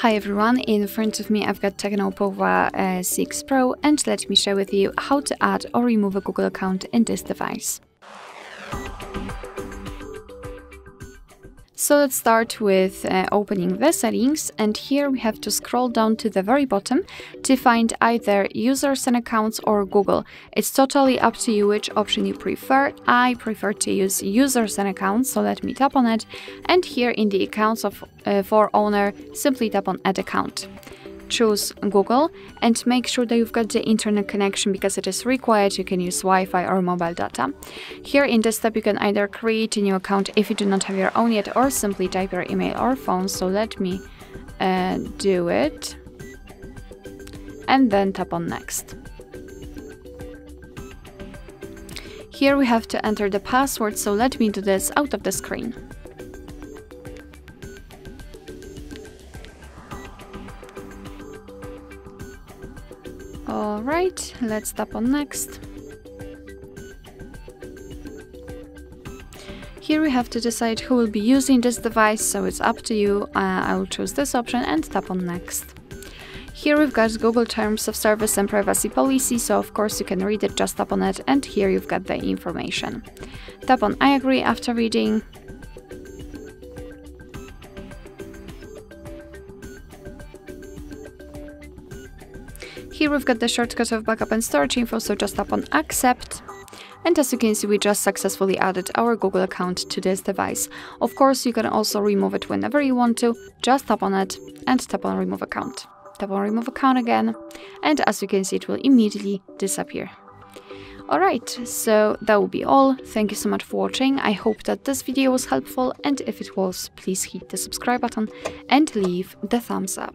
Hi everyone, in front of me I've got Tecno Pova 6 Pro, and let me share with you how to add or remove a Google account in this device. So let's start with opening the settings, and here we have to scroll down to the very bottom to find either users and accounts or Google. It's totally up to you which option you prefer. I prefer to use users and accounts, so let me tap on it, and here in the accounts for owner, simply tap on add account. Choose Google and make sure that you've got the internet connection because it is required. You can use Wi-Fi or mobile data. Here in this step you can either create a new account if you do not have your own yet, or simply type your email or phone. So let me do it and then tap on next. Here we have to enter the password, so let me do this out of the screen. Alright, let's tap on next. Here we have to decide who will be using this device, so it's up to you. I will choose this option and tap on next. Here we've got Google Terms of Service and Privacy Policy, so of course you can read it, just tap on it, and here you've got the information. Tap on I agree after reading. Here we've got the shortcut of backup and storage info, so just tap on accept. And as you can see, we just successfully added our Google account to this device. Of course, you can also remove it whenever you want to. Just tap on it and tap on remove account. Tap on remove account again, and as you can see, it will immediately disappear. Alright, so that will be all. Thank you so much for watching. I hope that this video was helpful, and if it was, please hit the subscribe button and leave the thumbs up.